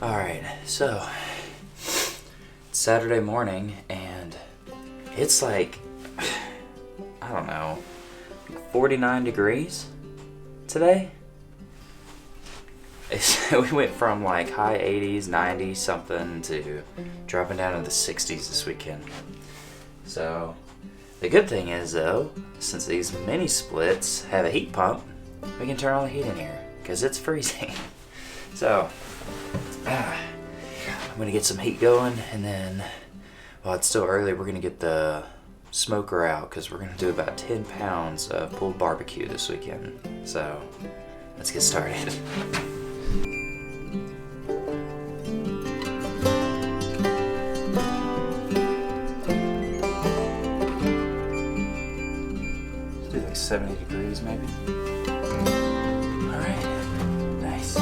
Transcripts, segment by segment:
Alright, so it's Saturday morning and it's like, I don't know, 49 degrees today. We went from like high 80s, 90s something to dropping down to the 60s this weekend. So the good thing is though, since these mini splits have a heat pump, we can turn on the heat in here because it's freezing. So I'm gonna get some heat going, and then while it's still early, we're gonna get the smoker out because we're gonna do about 10 pounds of pulled barbecue this weekend. So let's get started. Let's do like 70 degrees maybe. All right, nice.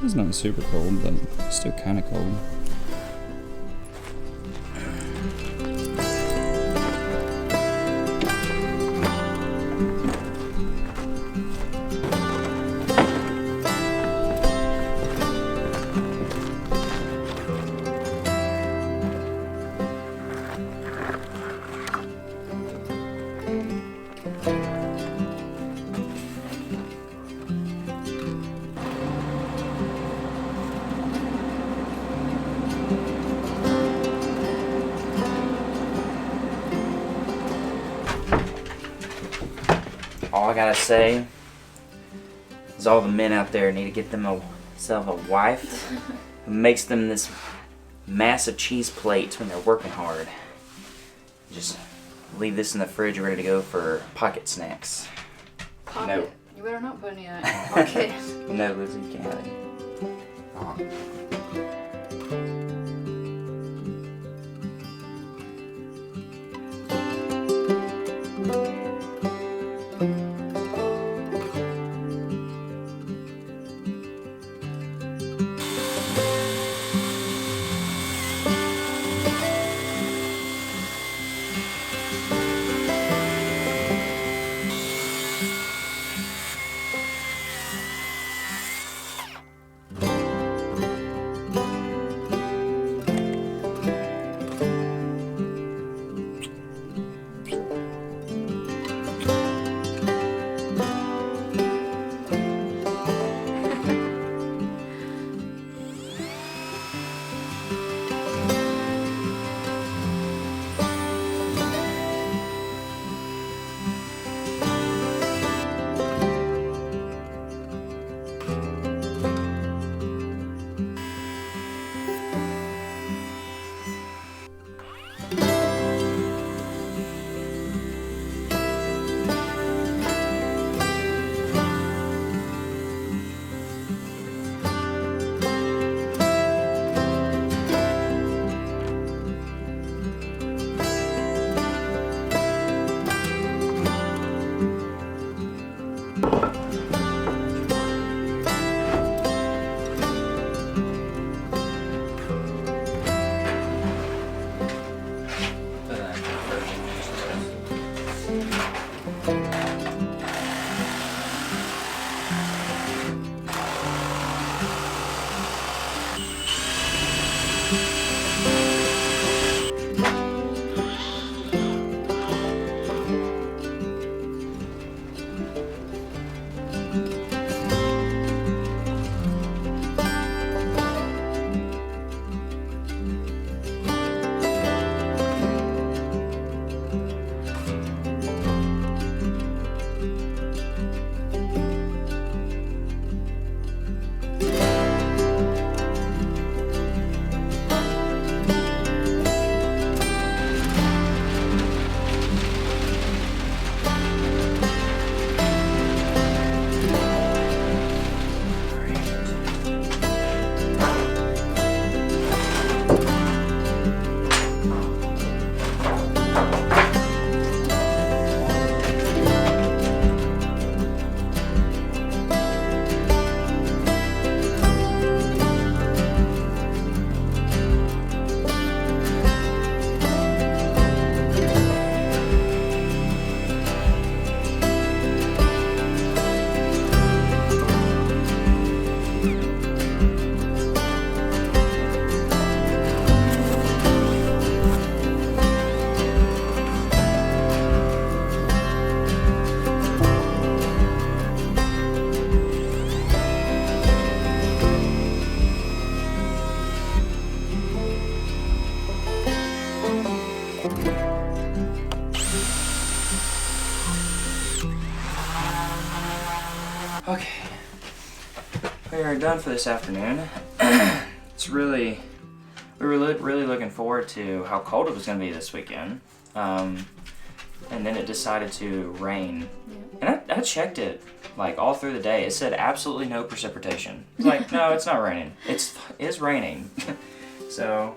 It's not super cold, but still kind of cold. All I gotta say is all the men out there need to get themselves a wife who makes them this massive cheese plate when they're working hard. Just leave this in the fridge ready to go for pocket snacks. Pocket? No. You better not put any of that in your pocket. No, Lizzie, you can't have it. Okay, we are done for this afternoon. We were really looking forward to how cold it was going to be this weekend. And then it decided to rain. Yeah. And I checked it like all through the day. It said absolutely no precipitation. It's like, no, it's not raining. It's raining. So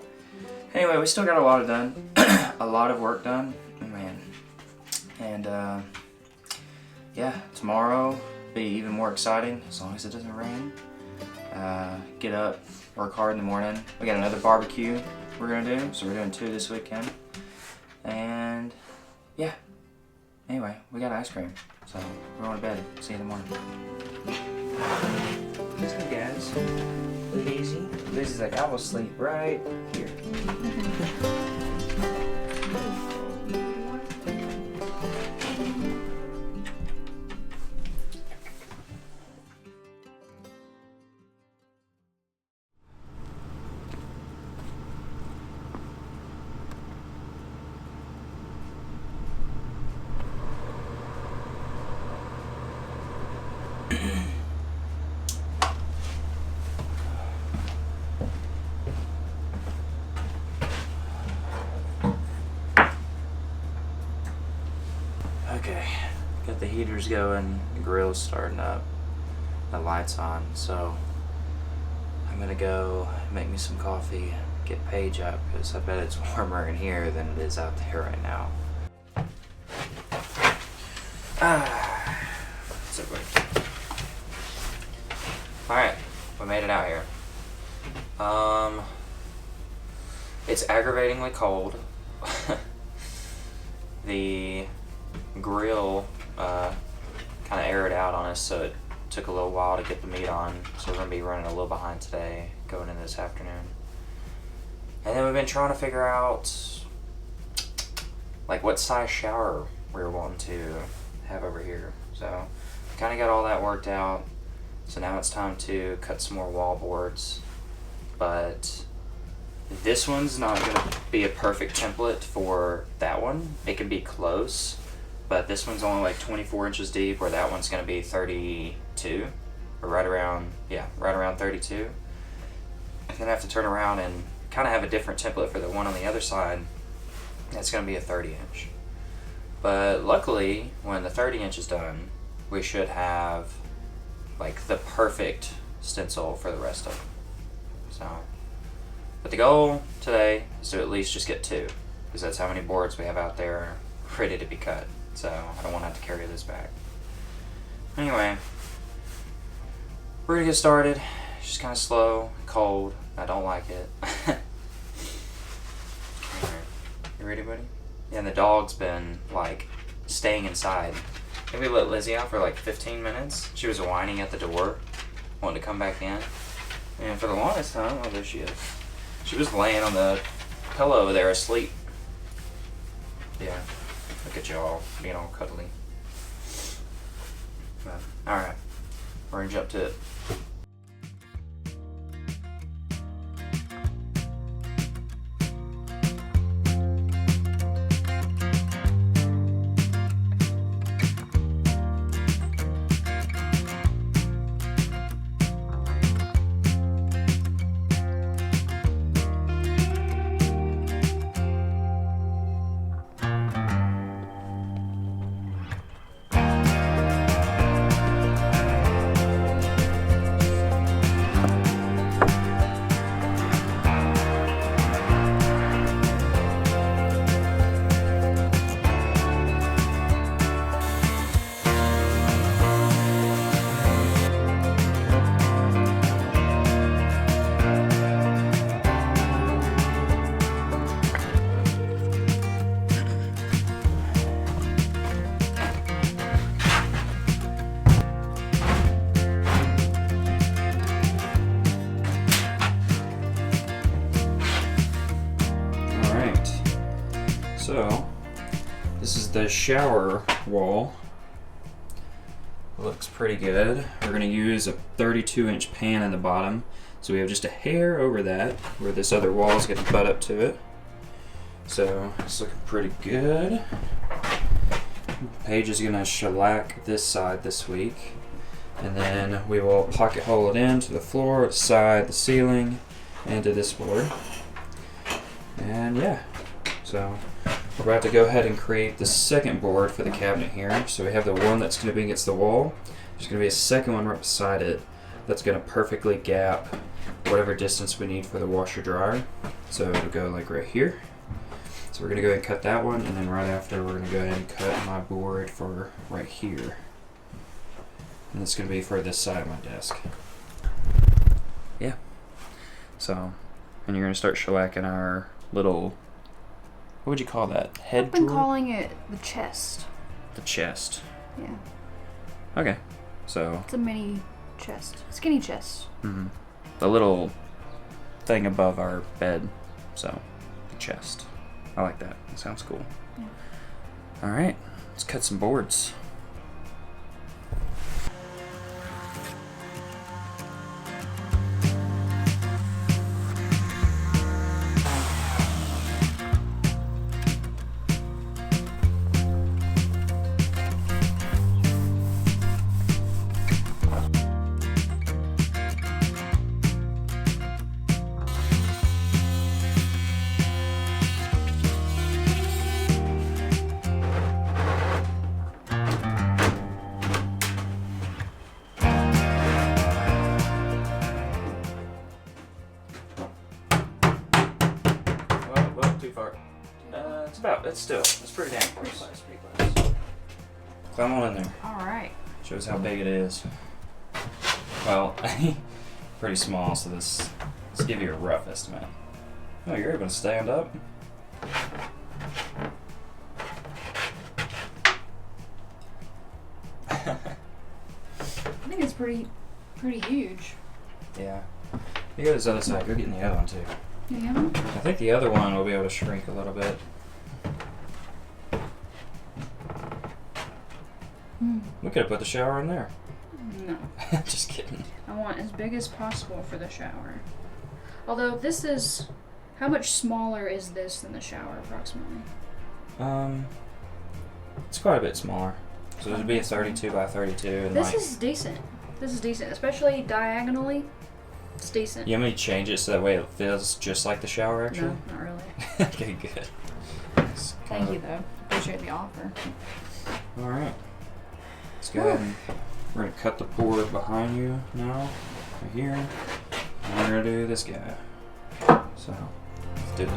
anyway, we still got a lot done. A lot of work done. Man. And yeah, tomorrow be even more exciting as long as it doesn't rain. Get up, work hard in the morning. We got another barbecue we're gonna do, so we're doing 2 this weekend. And yeah. Anyway, we got ice cream, so we're going to bed. See you in the morning. Let's go, guys. Sleep easy. Lizzie's like, I will sleep right here. Okay, got the heaters going, the grill's starting up, the lights on, so I'm gonna go make me some coffee, get Paige up, because I bet it's warmer in here than it is out there right now. What's up, buddy? Alright, we made it out here. It's aggravatingly cold. The grill kind of aired out on us, so it took a little while to get the meat on, so we're going to be running a little behind today going into this afternoon. And then we've been trying to figure out like what size shower we were wanting to have over here, so kind of got all that worked out. So now it's time to cut some more wall boards, but this one's not going to be a perfect template for that one. It can be close, but this one's only like 24 inches deep, where that one's going to be 32, or right around 32. And then I have to turn around and kind of have a different template for the one on the other side. That's going to be a 30 inch. But luckily, when the 30 inch is done, we should have like the perfect stencil for the rest of them. So, but the goal today is to at least just get 2, because that's how many boards we have out there ready to be cut. So I don't want to have to carry this back. Anyway, we're gonna get started. It's just kind of slow, cold. I don't like it. Alright, you ready, buddy? Yeah, and the dog's been like staying inside. I think we let Lizzie out for like 15 minutes. She was whining at the door, wanting to come back in. And for the longest time, oh, there she is. She was laying on the pillow there asleep. Yeah, look at y'all being all cuddly. But, alright, we're gonna jump to it. So, this is the shower wall. Looks pretty good. We're going to use a 32-inch pan in the bottom, so we have just a hair over that where this other wall is going to butt up to it. So, it's looking pretty good. Paige is going to shellac this side this week. And then we will pocket hole it into the floor, the side, the ceiling, and to this board. And yeah, so we're about to go ahead and create the second board for the cabinet here. So we have the one that's going to be against the wall. There's going to be a second one right beside it that's going to perfectly gap whatever distance we need for the washer dryer. So it'll go like right here. So we're going to go ahead and cut that one, and then right after we're going to go ahead and cut my board for right here. And it's going to be for this side of my desk. Yeah. So, and you're going to start shellacking our little, what would you call that? Head I've been drawer? calling it the chest. The chest. Yeah. Okay. So, It's a mini chest. Skinny chest. the little thing above our bed. So, the chest. I like that. It sounds cool. Yeah. All right. Let's cut some boards. Well, too far. It's pretty damn close. Pretty close. Climb on in there. Alright. Shows how big it is. Well, pretty small, so let's give you a rough estimate. Oh, you're able to stand up? I think it's pretty huge. Yeah. You go to this other side, go get in the other one too. Yeah. I think the other one will be able to shrink a little bit. We could have put the shower in there. No. Just kidding. I want as big as possible for the shower. Although this is, how much smaller is this than the shower approximately? It's quite a bit smaller. So it would be a 32 by 32. And This is decent. This is decent, especially diagonally. It's decent. You want me to change it so that way it feels just like the shower, actually? No, not really. Okay, good. Thank you though. Appreciate the offer. All right. Let's go ahead and we're gonna cut the board behind you now, right here. And we're gonna do this guy. So let's do it.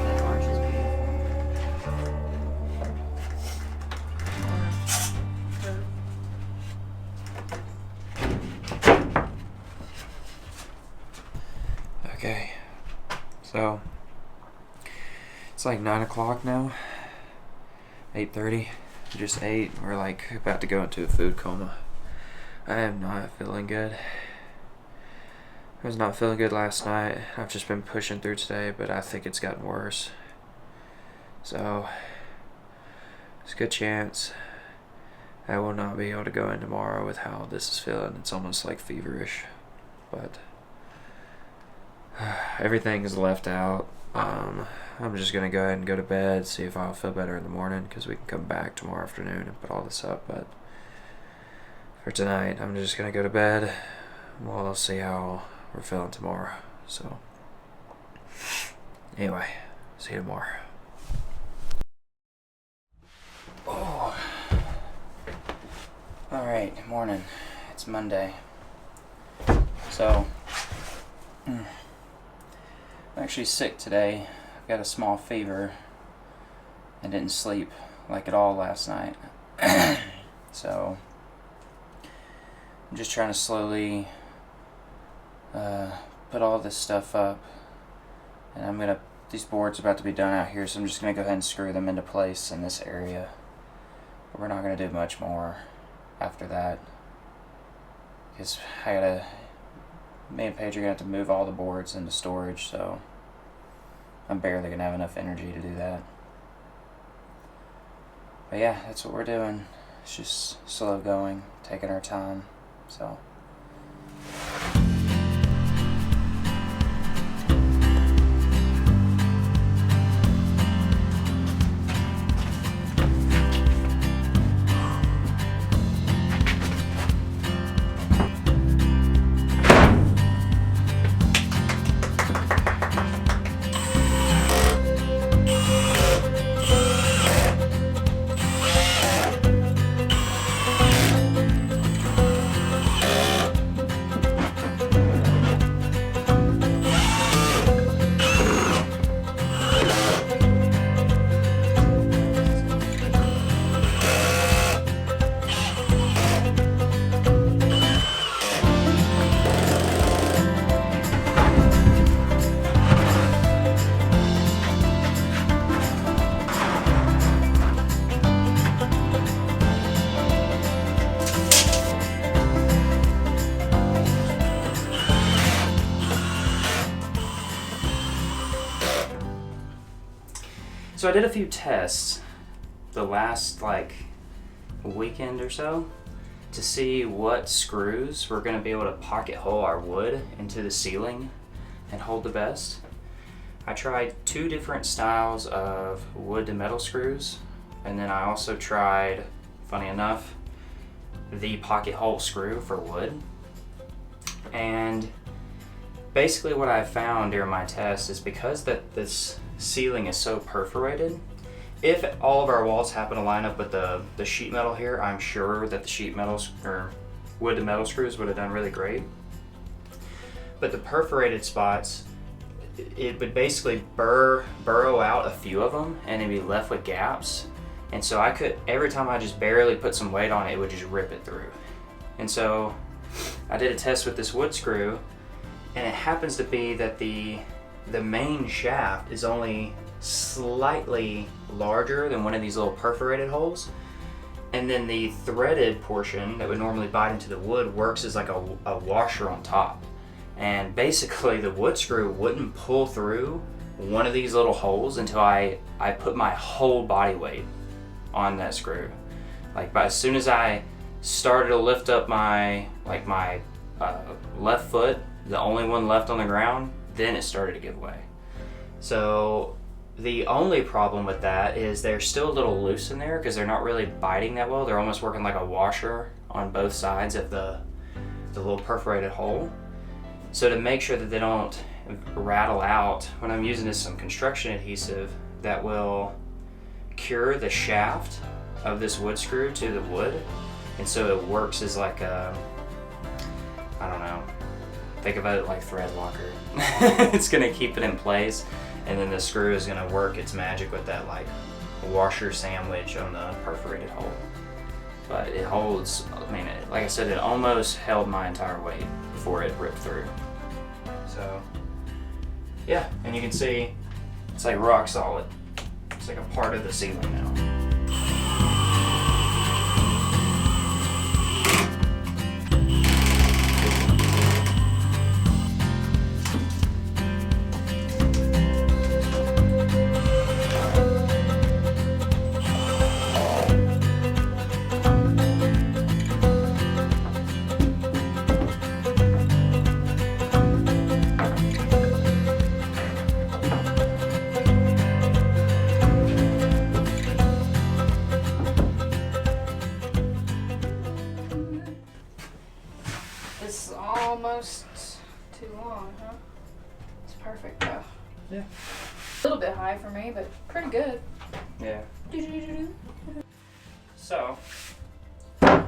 That arch is beautiful. Okay. So it's like 9 o'clock now. 8:30. We just ate. We're like about to go into a food coma. I am not feeling good. I was not feeling good last night. I've just been pushing through today, but I think it's gotten worse. So, there's a good chance I will not be able to go in tomorrow with how this is feeling. It's almost like feverish. But, everything is left out. I'm just going to go ahead and go to bed, see if I'll feel better in the morning, because we can come back tomorrow afternoon and put all this up. But, for tonight, I'm just going to go to bed. We'll see how we're feeling tomorrow. So, anyway, see you tomorrow. Oh. Alright, morning. It's Monday. So, I'm actually sick today. I've got a small fever. I didn't sleep like at all last night. So, I'm just trying to slowly put all this stuff up, and these boards are about to be done out here, so I'm just going to go ahead and screw them into place in this area. But we're not going to do much more after that, because me and Paige are going to have to move all the boards into storage, so I'm barely going to have enough energy to do that. But yeah, that's what we're doing. It's just slow going, taking our time, so. So I did a few tests the last weekend or so to see what screws we're going to be able to pocket hole our wood into the ceiling and hold the best. I tried 2 different styles of wood to metal screws, and then I also tried, funny enough, the pocket hole screw for wood. And basically what I found during my test is because this ceiling is so perforated, if all of our walls happen to line up with the sheet metal here, I'm sure that the sheet metals or wood to metal screws would have done really great. But the perforated spots, it would basically burrow out a few of them and it'd be left with gaps. And so every time I just barely put some weight on it, it would just rip it through. And so I did a test with this wood screw, and it happens to be that the main shaft is only slightly larger than one of these little perforated holes, and then the threaded portion that would normally bite into the wood works as like a washer on top. And basically the wood screw wouldn't pull through one of these little holes until I put my whole body weight on that screw. As soon as I started to lift up my left foot, the only one left on the ground, then it started to give way. So the only problem with that is they're still a little loose in there because they're not really biting that well. They're almost working like a washer on both sides of the little perforated hole. So to make sure that they don't rattle out, what I'm using is some construction adhesive that will cure the shaft of this wood screw to the wood. And so it works as like a, I don't know, think about it like thread locker. It's gonna keep it in place, and then the screw is gonna work its magic with that like washer sandwich on the perforated hole. But it holds, like I said, it almost held my entire weight before it ripped through. So yeah, and you can see it's like rock solid. It's like a part of the ceiling now. It's almost too long, huh? It's perfect though. Yeah. A little bit high for me, but pretty good. Yeah. So, the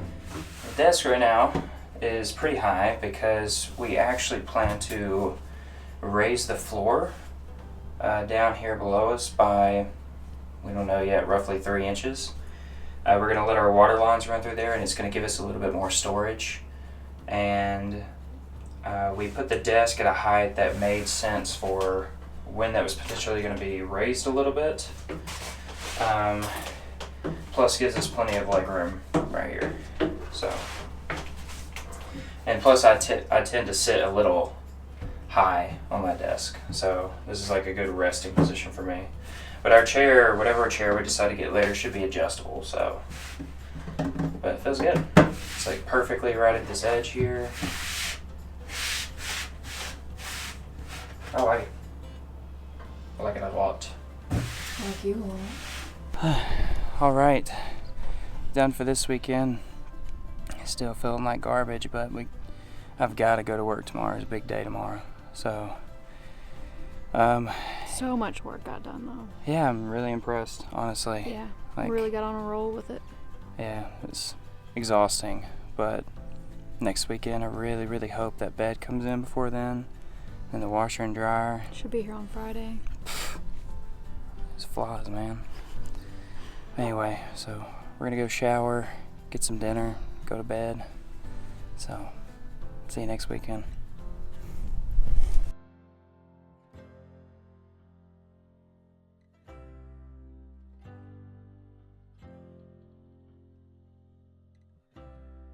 desk right now is pretty high because we actually plan to raise the floor down here below us by, we don't know yet, roughly 3 inches. We're going to let our water lines run through there, and it's going to give us a little bit more storage and we put the desk at a height that made sense for when that was potentially going to be raised a little bit. Plus gives us plenty of leg room right here. So, and plus I tend to sit a little high on my desk, so this is like a good resting position for me. But our chair, whatever chair we decide to get later, should be adjustable. So, but it feels good. It's like perfectly right at this edge here. I like it. I like it a lot. Like you a lot. All right, done for this weekend. Still feeling like garbage, but I've got to go to work tomorrow. It's a big day tomorrow, so. So much work got done though. Yeah, I'm really impressed, honestly. Yeah, Like, really got on a roll with it. yeah, it's exhausting, but next weekend I really, really hope that bed comes in before then, and the washer and dryer. Should be here on Friday. It's flies, man. Anyway, so we're gonna go shower, get some dinner, go to bed. So, see you next weekend.